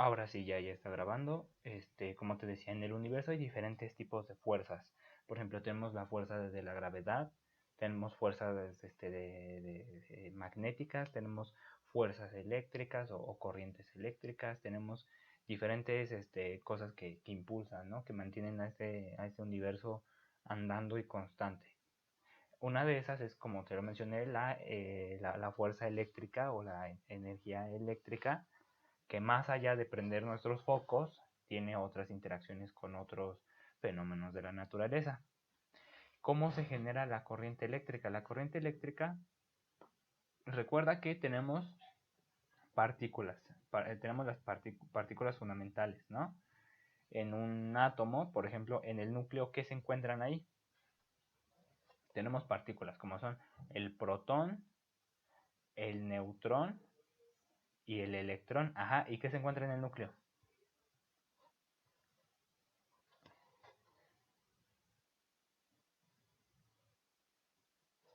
Ahora sí, ya está grabando. Como te decía, en el universo hay diferentes tipos de fuerzas. Por ejemplo, tenemos la fuerza de la gravedad, tenemos fuerzas magnéticas, tenemos fuerzas eléctricas o corrientes eléctricas, tenemos diferentes cosas que impulsan, ¿no? Que mantienen a este universo andando y constante. Una de esas es, como te lo mencioné, la fuerza eléctrica o la energía eléctrica, que más allá de prender nuestros focos, tiene otras interacciones con otros fenómenos de la naturaleza. ¿Cómo se genera la corriente eléctrica? La corriente eléctrica, recuerda que tenemos partículas, tenemos las partículas fundamentales, ¿no? En un átomo, por ejemplo, en el núcleo, ¿qué se encuentran ahí? Tenemos partículas como son el protón, el neutrón y el electrón. Ajá, ¿y qué se encuentra en el núcleo?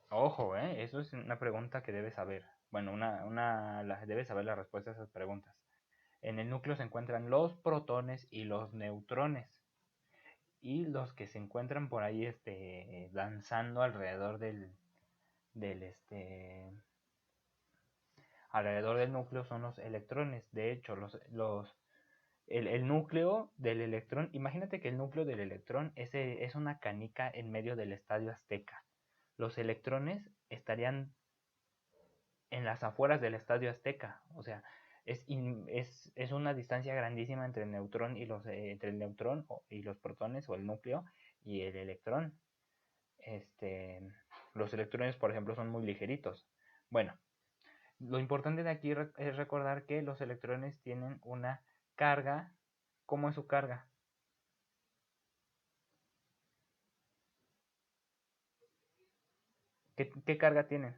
Ojo, eso es una pregunta que debes saber. Bueno, debes saber la respuesta a esas preguntas. En el núcleo se encuentran los protones y los neutrones. Y los que se encuentran por ahí danzando del, este, alrededor del núcleo son los electrones. De hecho, el núcleo del electrón, imagínate que el núcleo del electrón es una canica en medio del Estadio Azteca. Los electrones estarían en las afueras del Estadio Azteca. O sea, es una distancia grandísima entre el neutrón entre el neutrón y los protones o el núcleo y el electrón. Los electrones, por ejemplo, son muy ligeritos. Bueno, lo importante de aquí es recordar que los electrones tienen una carga. ¿Cómo es su carga? ¿Qué carga tienen?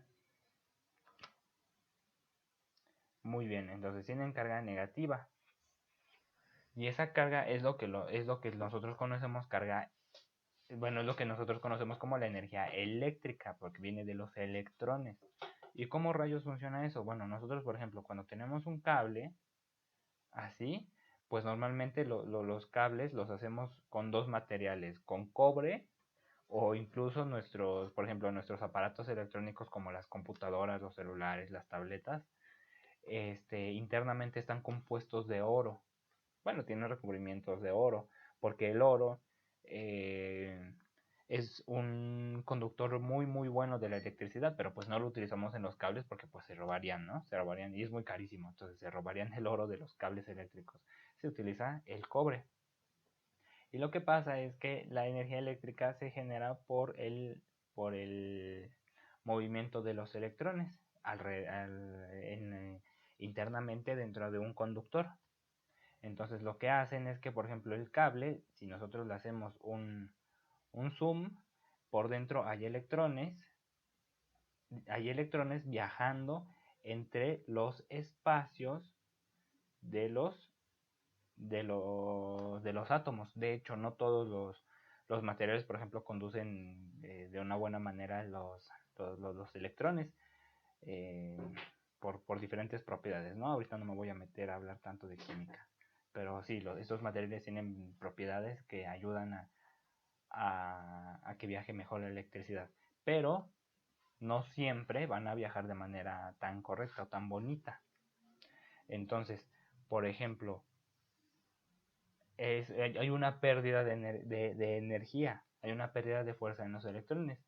Muy bien, entonces tienen carga negativa. Y esa carga es lo que nosotros conocemos carga. Bueno, es lo que nosotros conocemos como la energía eléctrica, porque viene de los electrones. ¿Y cómo rayos funciona eso? Bueno, nosotros, por ejemplo, cuando tenemos un cable así, pues normalmente los cables los hacemos con dos materiales, con cobre o incluso por ejemplo, nuestros aparatos electrónicos como las computadoras, los celulares, las tabletas, internamente están compuestos de oro. Bueno, tienen recubrimientos de oro, porque el oro eh, es un conductor muy muy bueno de la electricidad, pero pues no lo utilizamos en los cables porque pues se robarían, ¿no? Se robarían y es muy carísimo, entonces se robarían el oro de los cables eléctricos. Se utiliza el cobre. Y lo que pasa es que la energía eléctrica se genera por el movimiento de los electrones internamente dentro de un conductor. Entonces lo que hacen es que, por ejemplo, el cable, si nosotros le hacemos un zoom, por dentro hay electrones viajando entre los espacios de los átomos. De hecho, no todos los materiales, por ejemplo, conducen de una buena manera los electrones eh, por diferentes propiedades, ¿no? Ahorita no me voy a meter a hablar tanto de química, pero sí, estos materiales tienen propiedades que ayudan a que viaje mejor la electricidad, pero no siempre van a viajar de manera tan correcta o tan bonita. Entonces, por ejemplo, hay una pérdida de energía, hay una pérdida de fuerza en los electrones.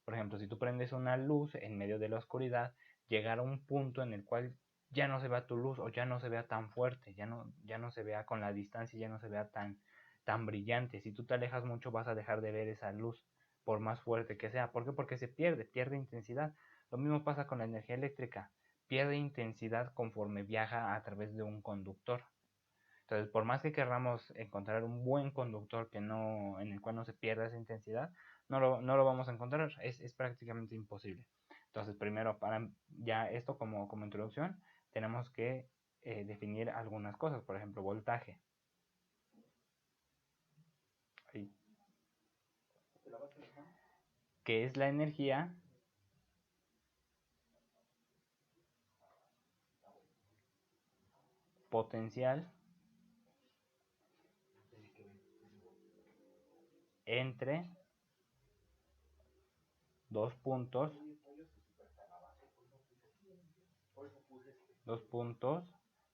Por ejemplo, si tú prendes una luz en medio de la oscuridad, llegará un punto en el cual ya no se vea tu luz o ya no se vea tan fuerte, ya no se vea con la distancia, ya no se vea tan brillante. Si tú te alejas mucho vas a dejar de ver esa luz, por más fuerte que sea. ¿Por qué? Porque se pierde intensidad. Lo mismo pasa con la energía eléctrica, pierde intensidad conforme viaja a través de un conductor. Entonces, por más que queramos encontrar un buen conductor en el cual no se pierda esa intensidad, no lo vamos a encontrar, es prácticamente imposible. Entonces, primero, para ya esto como introducción, tenemos que definir algunas cosas, por ejemplo, voltaje. Ahí. Que es la energía potencial entre dos puntos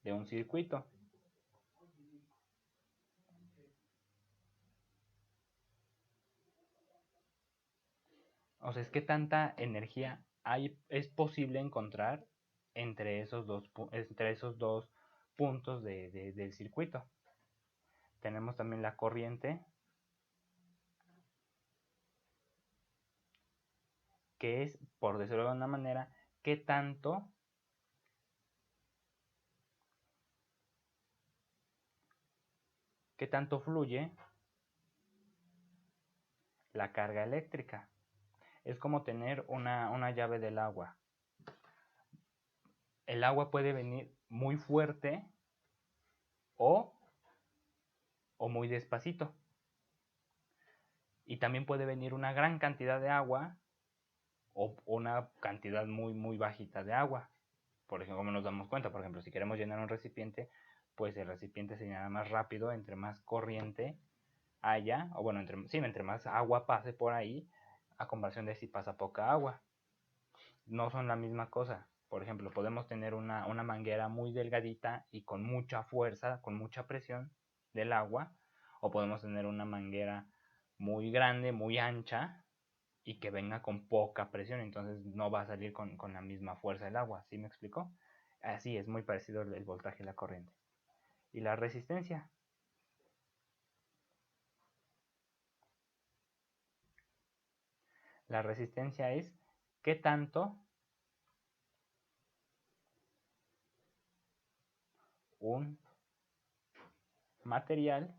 de un circuito. O sea, es que tanta energía es posible encontrar entre esos dos puntos del circuito. Tenemos también la corriente, que es, por decirlo de una manera, qué tanto fluye la carga eléctrica. Es como tener una llave del agua. El agua puede venir muy fuerte o muy despacito. Y también puede venir una gran cantidad de agua o una cantidad muy bajita de agua. Por ejemplo, como nos damos cuenta, por ejemplo, si queremos llenar un recipiente, pues el recipiente se llena más rápido entre más corriente haya, o bueno, entre más agua pase por ahí, a comparación de si pasa poca agua. No son la misma cosa. Por ejemplo, podemos tener una manguera muy delgadita y con mucha fuerza, con mucha presión del agua, o podemos tener una manguera muy grande, muy ancha y que venga con poca presión, entonces no va a salir con la misma fuerza el agua. ¿Sí me explico? Así es muy parecido el voltaje y la corriente. ¿Y la resistencia? La resistencia es qué tanto un material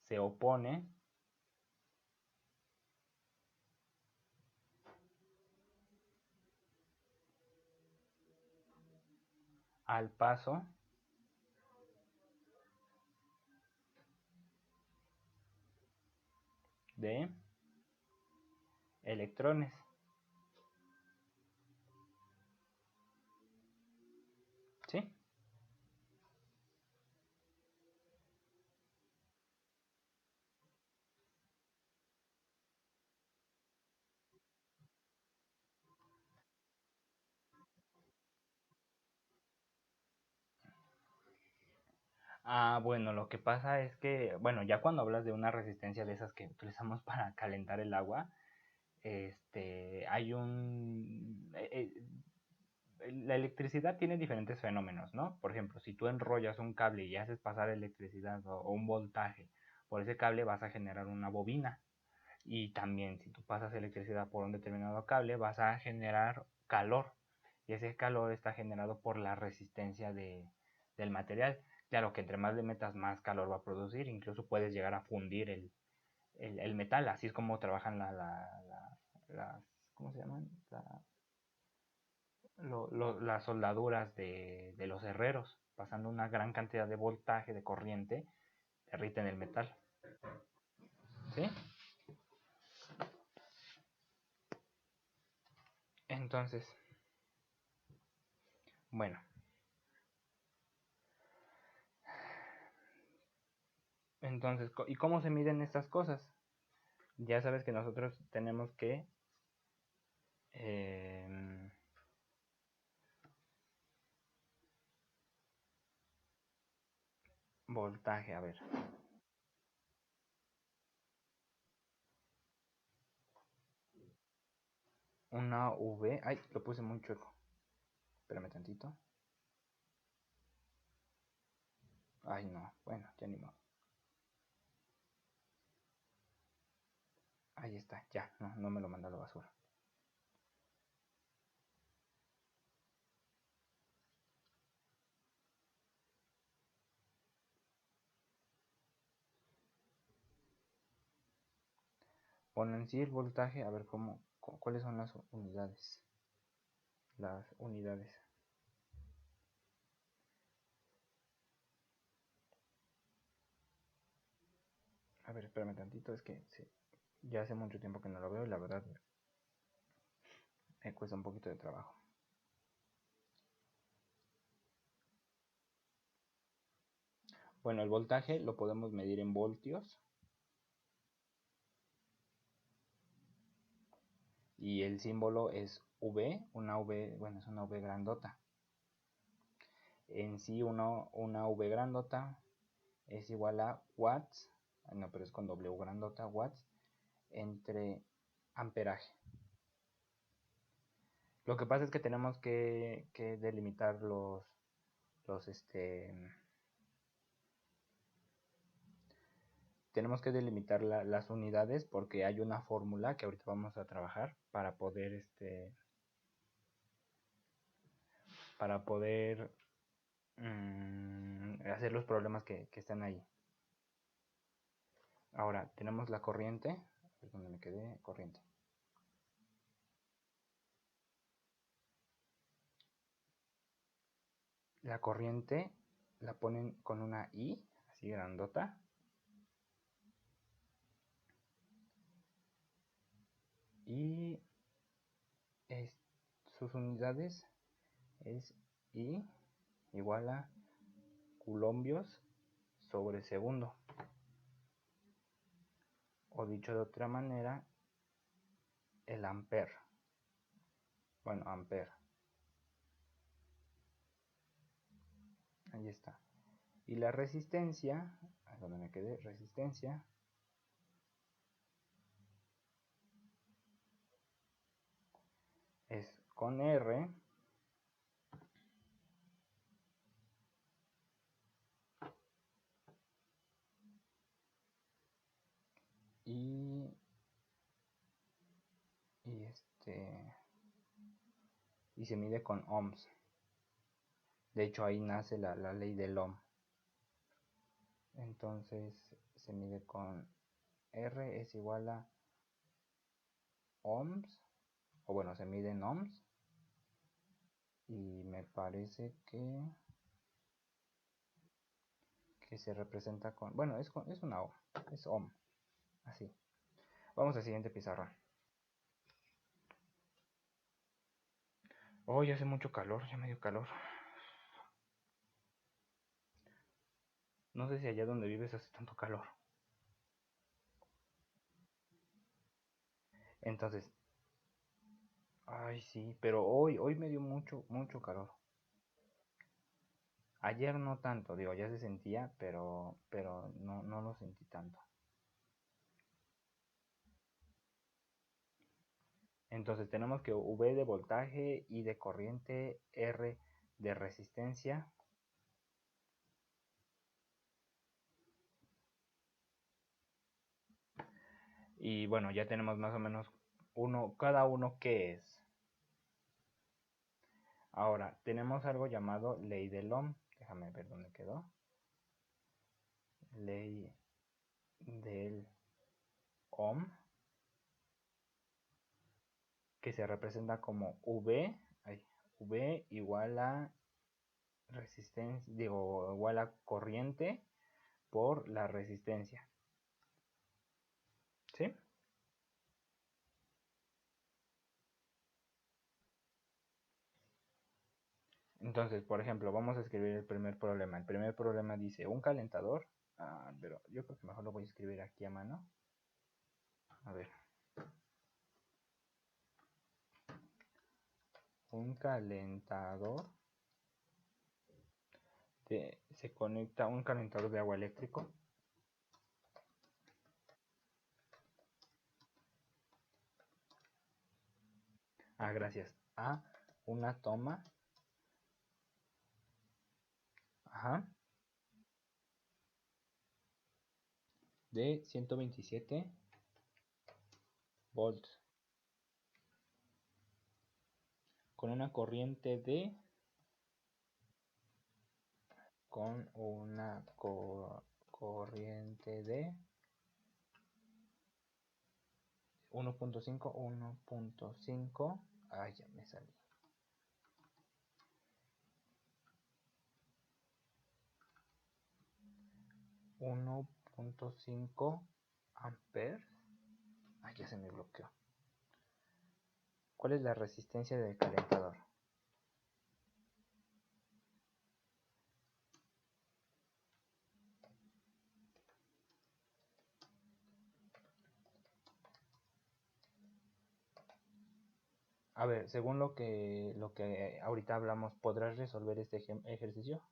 se opone al paso de electrones. ¿Sí? Bueno, lo que pasa es que, bueno, ya cuando hablas de una resistencia de esas que utilizamos para calentar el agua, hay la electricidad tiene diferentes fenómenos, ¿no? Por ejemplo, si tú enrollas un cable y haces pasar electricidad o un voltaje por ese cable, vas a generar una bobina. Y también, si tú pasas electricidad por un determinado cable, vas a generar calor. Y ese calor está generado por la resistencia del material. Claro que entre más le metas, más calor va a producir. Incluso puedes llegar a fundir el metal. Así es como trabajan las, ¿cómo se llaman? Las soldaduras de los herreros. Pasando una gran cantidad de voltaje, de corriente, derriten el metal. ¿Sí? Entonces, bueno. Entonces, ¿y cómo se miden estas cosas? Ya sabes que nosotros tenemos que eh, voltaje, a ver. Una V. Ay, lo puse muy chueco. Espérame tantito. Ay, no. Bueno, ya ni modo. Ahí está, ya. No me lo manda a la basura. Bueno, en sí el voltaje, a ver cuáles son las unidades. Las unidades. A ver, espérame tantito, es que sí, ya hace mucho tiempo que no lo veo y la verdad me cuesta un poquito de trabajo. Bueno, el voltaje lo podemos medir en voltios. Y el símbolo es V, una V, bueno, es una V grandota. En sí, una V grandota es igual a watts, no, pero es con W grandota, watts, entre amperaje. Lo que pasa es que tenemos que delimitar tenemos que delimitar las unidades porque hay una fórmula que ahorita vamos a trabajar para poder hacer los problemas que están ahí. Ahora tenemos la corriente, ¿dónde me quedé? Corriente. La corriente la ponen con una I, así grandota. Y sus unidades es I igual a coulombios sobre segundo. O dicho de otra manera, el ampere. Bueno, ampere. Ahí está. Y la resistencia, donde me quedé, resistencia, es con R y se mide con ohms. De hecho, ahí nace la ley del ohm. Entonces se mide con R es igual a ohms, o bueno, se mide en ohms. Y me parece que se representa con, bueno, es una ohm, es ohm, así. Vamos al siguiente pizarrón. Hoy hace mucho calor, ya me dio calor. No sé si allá donde vives hace tanto calor. Entonces, ay sí, pero hoy me dio mucho calor. Ayer no tanto, digo, ya se sentía, pero no lo sentí tanto. Entonces tenemos que V de voltaje, I de corriente, R de resistencia. Y bueno, ya tenemos más o menos cada uno qué es. Ahora, tenemos algo llamado ley del ohm. Déjame ver dónde quedó. Ley del ohm, que se representa como V igual a resistencia, digo, igual a corriente por la resistencia. ¿Sí? Entonces, por ejemplo, vamos a escribir el primer problema. El primer problema dice un calentador. Pero yo creo que mejor lo voy a escribir aquí a mano. A ver. Un calentador. Se conecta a un calentador de agua eléctrico. Gracias. A una toma. De 127 volts. Con una corriente de 1.5. Ya me salí. 1.5 amperes. Ya se me bloqueó. ¿Cuál es la resistencia del calentador? A ver, según lo que ahorita hablamos, ¿podrás resolver este ejercicio?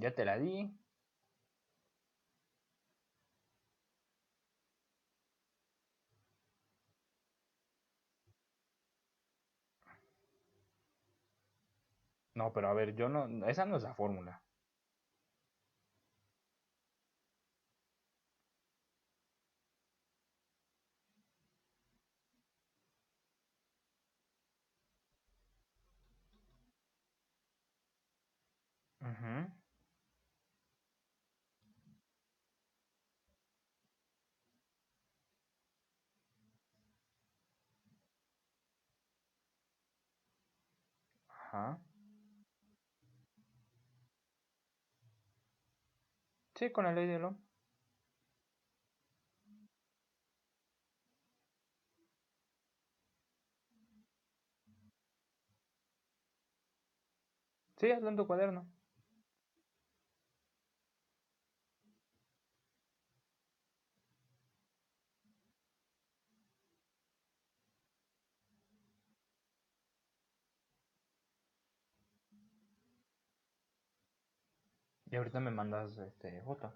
Ya te la di. No, pero a ver, yo no, esa no es la fórmula. Ujú. Ajá. Sí, con la ley de Ohm. Sí, hazlo en tu cuaderno. Y ahorita me mandas foto.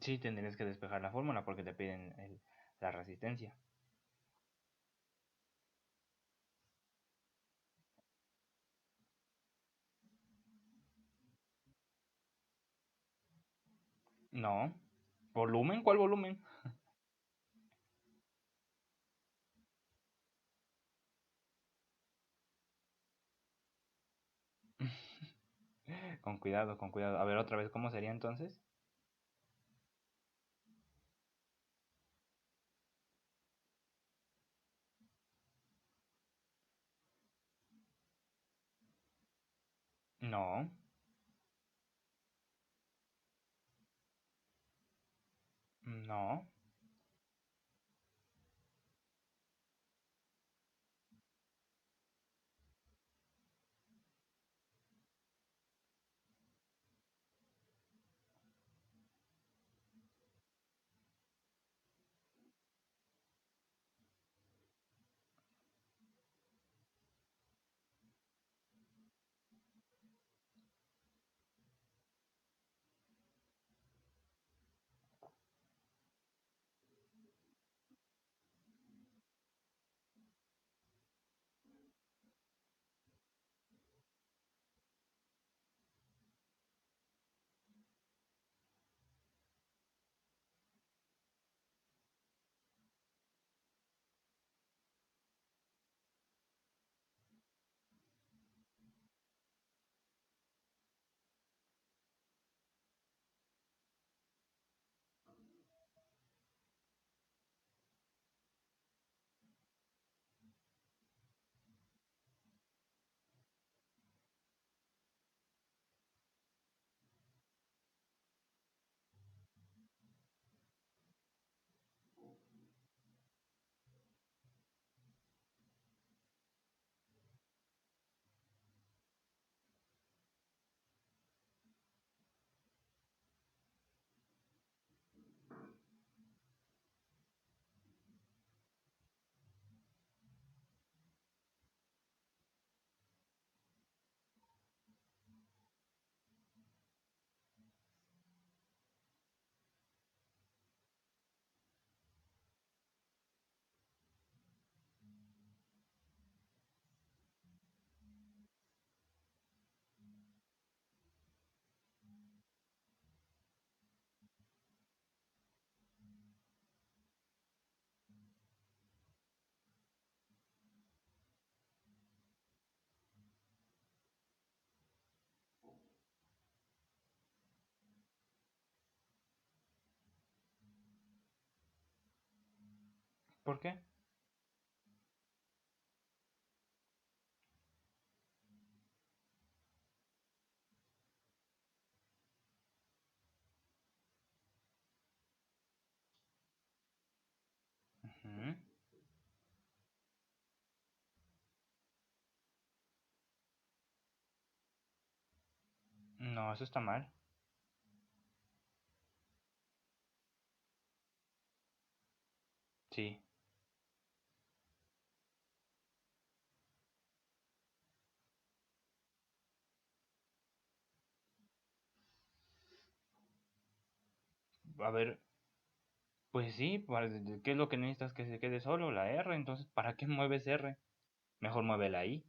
Sí, tendrías que despejar la fórmula porque te piden la resistencia. No. ¿Volumen? ¿Cuál volumen? Con cuidado, con cuidado. A ver, otra vez, ¿cómo sería entonces? No, no. ¿Por qué? Ujú. No, eso está mal. Sí. A ver, pues sí, ¿qué es lo que necesitas que se quede solo? La R, entonces, ¿para qué mueves R? Mejor mueve la I.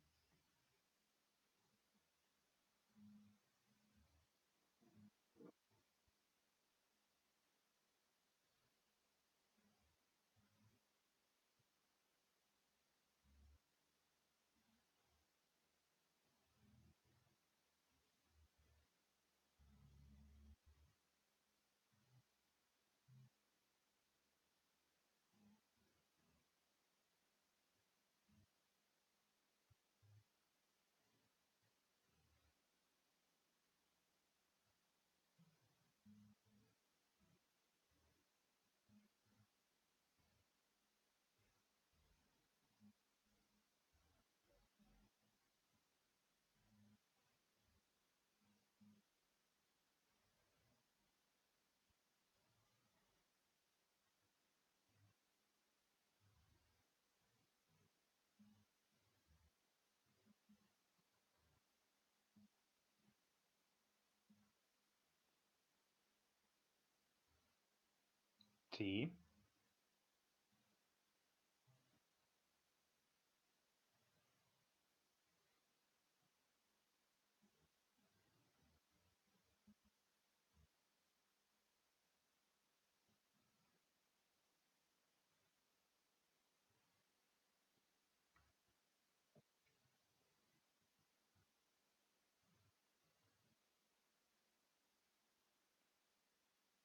Sí.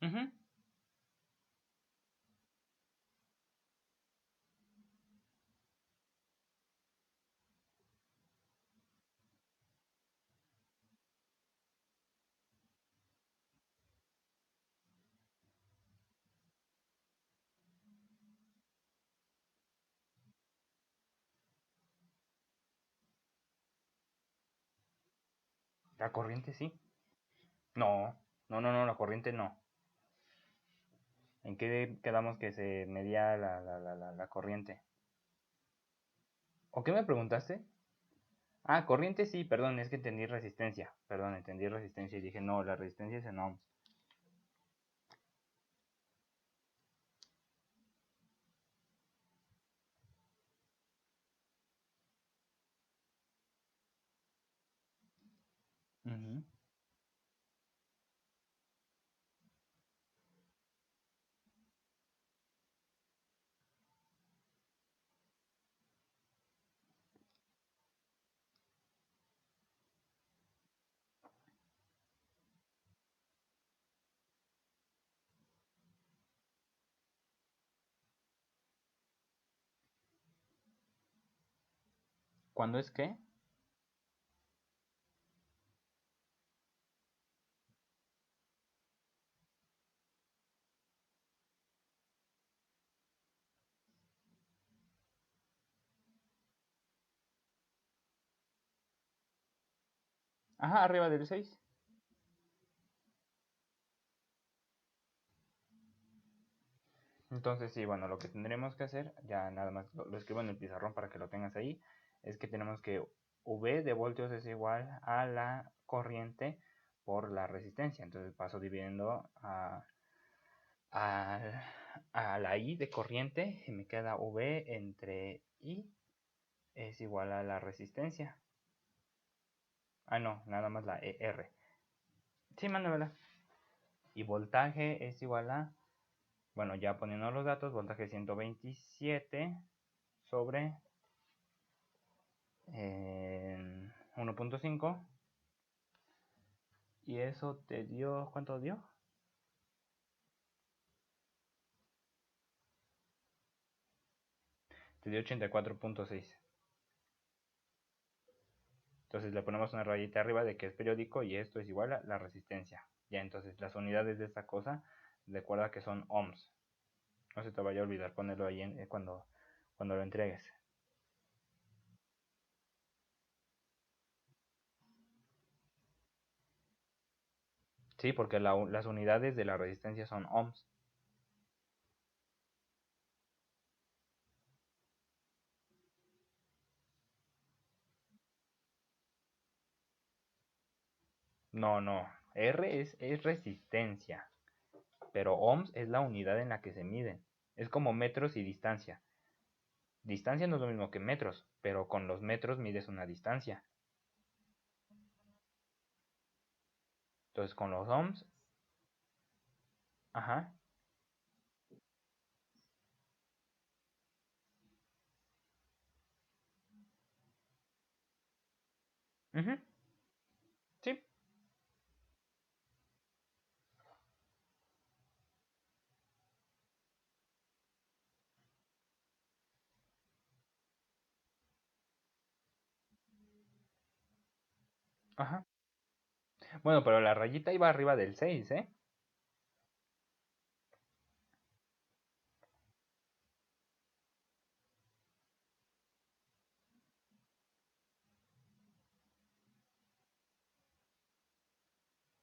Ujú. La corriente sí. No, no, la corriente no. ¿En qué quedamos que se medía la corriente? ¿O qué me preguntaste? Ah, corriente sí, perdón, es que entendí resistencia. Perdón, entendí resistencia y dije, no, la resistencia es en ohms. Ujú. ¿Cuándo es qué? Ajá, arriba del 6. Entonces, sí, bueno, lo que tendremos que hacer, ya nada más lo escribo en el pizarrón para que lo tengas ahí, es que tenemos que V de voltios es igual a la corriente por la resistencia. Entonces paso dividiendo a, a la I de corriente y me queda V entre I es igual a la resistencia. Ah, no, nada más la R. Sí, Manuela. Y voltaje es igual a, bueno, ya poniendo los datos, voltaje 127 sobre 1.5. Y eso te dio, ¿cuánto dio? Te dio 84.6. Entonces le ponemos una rayita arriba de que es periódico y esto es igual a la resistencia. Ya, entonces las unidades de esta cosa, recuerda que son ohms. No se te vaya a olvidar ponerlo ahí cuando lo entregues. Sí, porque las unidades de la resistencia son ohms. No, no. R es resistencia, pero ohms es la unidad en la que se miden. Es como metros y distancia. Distancia no es lo mismo que metros, pero con los metros mides una distancia. Entonces con los ohms, ajá, ujú, sí, ajá. Bueno, pero la rayita iba arriba del 6, ¿eh?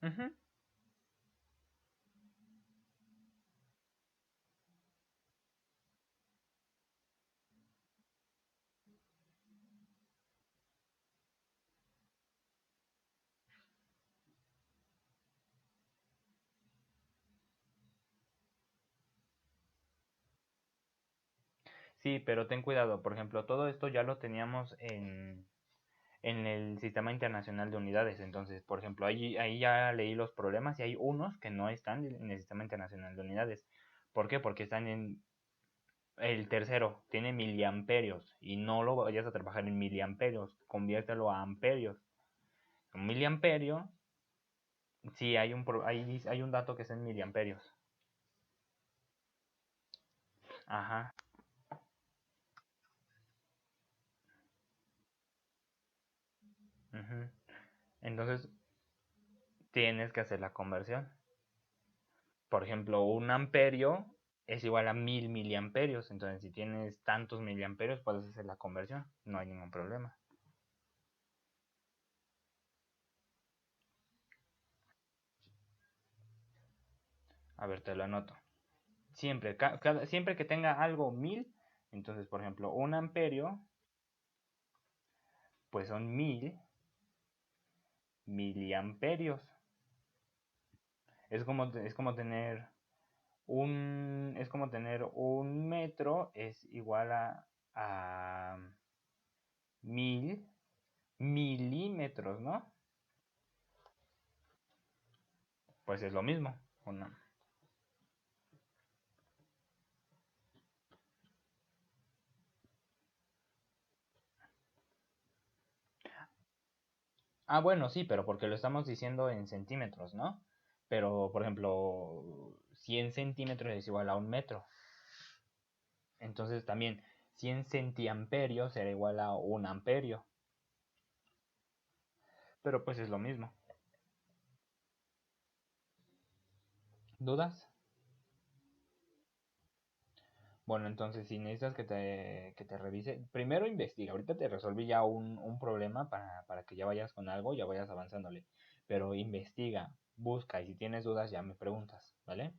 Ujú. Sí, pero ten cuidado, por ejemplo, todo esto ya lo teníamos en el Sistema Internacional de Unidades. Entonces, por ejemplo, ahí ya leí los problemas y hay unos que no están en el Sistema Internacional de Unidades. ¿Por qué? Porque están en el tercero, tiene miliamperios y no lo vayas a trabajar en miliamperios, conviértelo a amperios. Un miliamperio, sí, hay un dato que es en miliamperios. Ajá. Ujú. Entonces, tienes que hacer la conversión. Por ejemplo, un amperio es igual a 1000 miliamperios. Entonces, si tienes tantos miliamperios, puedes hacer la conversión. No hay ningún problema. A ver, te lo anoto. Siempre que tenga algo 1000, entonces, por ejemplo, un amperio, pues son 1000 miliamperios. Es como tener un metro es igual a 1000 milímetros, ¿no? Pues es lo mismo. Ah, bueno, sí, pero porque lo estamos diciendo en centímetros, ¿no? Pero, por ejemplo, 100 centímetros es igual a un metro. Entonces también 100 centiamperios será igual a un amperio. Pero pues es lo mismo. ¿Dudas? Bueno, entonces si necesitas que te revise, primero investiga. Ahorita te resolví ya un problema para que ya vayas con algo, ya vayas avanzándole. Pero investiga, busca y si tienes dudas ya me preguntas, ¿vale?